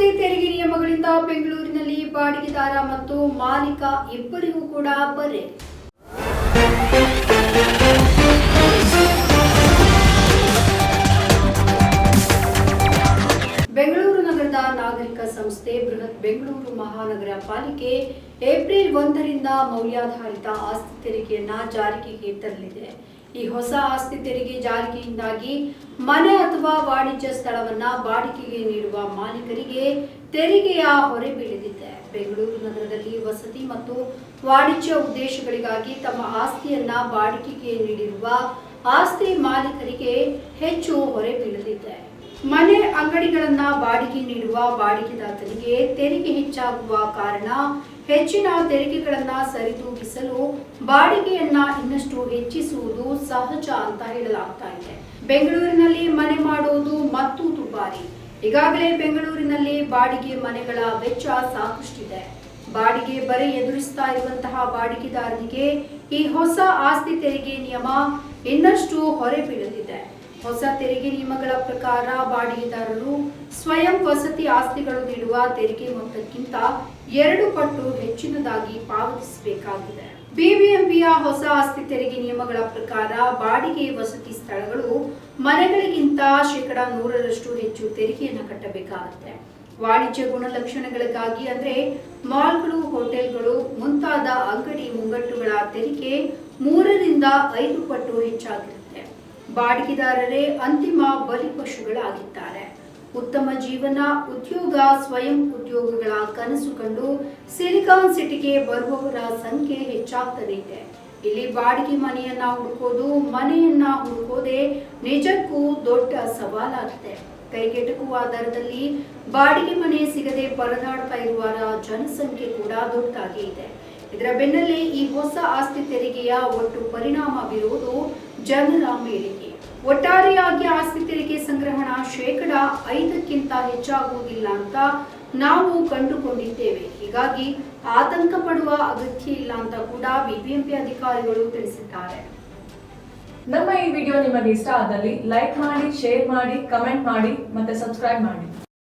ಆಸ್ತಿ ತೆರಿಗೆ ನಿಯಮಗಳಿಂದ ಬೆಂಗಳೂರಿನಲ್ಲಿ ಬಾಡಿಗೆದಾರ ಮತ್ತು ಮಾಲೀಕ ಇಬ್ಬರಿಗೂ ಕೂಡ ಬರೆ. ಬೆಂಗಳೂರು ನಗರದ ನಾಗರಿಕ ಸಂಸ್ಥೆ ಬೃಹತ್ ಬೆಂಗಳೂರು ಮಹಾನಗರ ಪಾಲಿಕೆ ಏಪ್ರಿಲ್ 1ರಿಂದ ಮೌಲ್ಯಾಧಾರಿತ ಆಸ್ತಿ ತೆರಿಗೆಯನ್ನ ಜಾರಿಗೆ ತರಲಿದೆ. ಈ ಹೊಸ ಆಸ್ತಿ ತೆರಿಗೆ ಜಾರಿಕೆಯಿಂದಾಗಿ ಮನೆ ಅಥವಾ ವಾಣಿಜ್ಯ ಸ್ಥಳವನ್ನ ಬಾಡಿಗೆಗೆ ನೀಡುವ ಮಾಲೀಕರಿಗೆ ತೆರಿಗೆಯ ಹೊರೆ ಬೀಳಲಿದೆ. ಬೆಂಗಳೂರು ನಗರದಲ್ಲಿ ವಸತಿ ಮತ್ತು ವಾಣಿಜ್ಯ ಉದ್ದೇಶಗಳಿಗಾಗಿ ತಮ್ಮ ಆಸ್ತಿಯನ್ನ ಬಾಡಿಗೆಗೆ ನೀಡಿರುವ ಆಸ್ತಿ ಮಾಲೀಕರಿಗೆ ಹೆಚ್ಚು ಹೊರೆ ಬೀಳಲಿದೆ. ಮನೆ ಅಂಗಡಿಗಳನ್ನ ಬಾಡಿಗೆ ನೀಡುವ ಬಾಡಿಗೆದಾರರಿಗೆ ತೆರಿಗೆ ಹೆಚ್ಚಾಗುವ ಕಾರಣ ಹೆಚ್ಚಿನ ತೆರಿಗೆಗಳನ್ನ ಸರಿದೂಗಿಸಲು ಬಾಡಿಗೆಯನ್ನ ಇನ್ನಷ್ಟು ಹೆಚ್ಚಿಸುವುದು ಸಹಜ ಅಂತ ಹೇಳಲಾಗ್ತಾ ಇದೆ. ಬೆಂಗಳೂರಿನಲ್ಲಿ ಮನೆ ಮಾಡುವುದು ಮತ್ತು ದುಬಾರಿ. ಈಗಾಗಲೇ ಬೆಂಗಳೂರಿನಲ್ಲಿ ಬಾಡಿಗೆ ಮನೆಗಳ ವೆಚ್ಚ ಸಾಕಷ್ಟಿದೆ. ಬಾಡಿಗೆ ಬರೆ ಎದುರಿಸ್ತಾ ಇರುವಂತಹ ಬಾಡಿಗೆದಾರರಿಗೆ ಈ ಹೊಸ ಆಸ್ತಿ ತೆರಿಗೆ ನಿಯಮ ಇನ್ನಷ್ಟು ಹೊರೆ ಬೀಳಲಿದೆ. ಹೊಸ ತೆರಿಗೆ ನಿಯಮಗಳ ಪ್ರಕಾರ ಬಾಡಿಗೆದಾರರು ಸ್ವಯಂ ವಸತಿ ಆಸ್ತಿಗಳು ನೀಡುವ ತೆರಿಗೆ ಮೊತ್ತಕ್ಕಿಂತ 2 ಪಟ್ಟು ಹೆಚ್ಚಿನದಾಗಿ ಪಾವತಿಸಬೇಕಾಗಿದೆ. ಬಿಬಿಎಂಪಿಯ ಹೊಸ ಆಸ್ತಿ ತೆರಿಗೆ ನಿಯಮಗಳ ಪ್ರಕಾರ ಬಾಡಿಗೆ ವಸತಿ ಸ್ಥಳಗಳು ಮನೆಗಳಿಗಿಂತ 100% ಹೆಚ್ಚು ತೆರಿಗೆಯನ್ನು ಕಟ್ಟಬೇಕಾಗುತ್ತೆ. ವಾಣಿಜ್ಯ ಗುಣಲಕ್ಷಣಗಳಿಗಾಗಿ ಅಂದ್ರೆ ಮಾಲ್ಗಳು, ಹೋಟೆಲ್ಗಳು ಮುಂತಾದ ಅಂಗಡಿ ಮುಂಗಟ್ಟುಗಳ ತೆರಿಗೆ 3ರಿಂದ 5 ಪಟ್ಟು ಹೆಚ್ಚಾಗಿರುತ್ತೆ. ಬಾಡಿಗೆದಾರರೇ ಅಂತಿಮ ಬಲಿಪಶುಗಳಾಗಿದ್ದಾರೆ. ಉತ್ತಮ ಜೀವನ, ಉದ್ಯೋಗ, ಸ್ವಯಂ ಉದ್ಯೋಗಗಳ ಕನಸು ಕಂಡು ಸಿಲಿಕಾನ್ ಸಿಟಿಗೆ ಬರುವವರ ಸಂಖ್ಯೆ ಹೆಚ್ಚಾಗ್ತದೆ ಇದೆ. ಇಲ್ಲಿ ಬಾಡಿಗೆ ಮನೆಯನ್ನ ಹುಡುಕೋದೇ ನಿಜಕ್ಕೂ ದೊಡ್ಡ ಸವಾಲಾಗಿದೆ. ಕೈಗೆಟಕುವ ದರದಲ್ಲಿ ಬಾಡಿಗೆ ಮನೆ ಸಿಗದೆ ಪರದಾಡ್ತಾ ಇರುವ ಜನಸಂಖ್ಯೆ ಕೂಡ ದೊಡ್ಡದಾಗಿ ಇದೆ. ಇದರ ಬೆನ್ನಲ್ಲೇ ಈ ಹೊಸ ಆಸ್ತಿ ತೆರಿಗೆಯ ಒಟ್ಟು ಪರಿಣಾಮ ಬೀರುವುದು ಜನರ ಮೇಲಿಗೆ. ಒಟ್ಟಾರೆಯಾಗಿ ಆಸ್ತಿ ತೆರಿಗೆ ಸಂಗ್ರಹಣ 5%ಕ್ಕಿಂತ ಹೆಚ್ಚಾಗುವುದಿಲ್ಲ ಅಂತ ನಾವು ಕಂಡುಕೊಂಡಿದ್ದೇವೆ. ಹೀಗಾಗಿ ಆತಂಕ ಪಡುವ ಅಗತ್ಯ ಇಲ್ಲ ಅಂತ ಕೂಡ ಬಿಬಿಎಂಪಿ ಅಧಿಕಾರಿಗಳು ತಿಳಿಸಿದ್ದಾರೆ. ನಮ್ಮ ಈ ವಿಡಿಯೋ ನಿಮಗೆ ಇಷ್ಟ ಆದಲ್ಲಿ ಲೈಕ್ ಮಾಡಿ, ಶೇರ್ ಮಾಡಿ, ಕಮೆಂಟ್ ಮಾಡಿ ಮತ್ತೆ ಸಬ್ಸ್ಕ್ರೈಬ್ ಮಾಡಿ.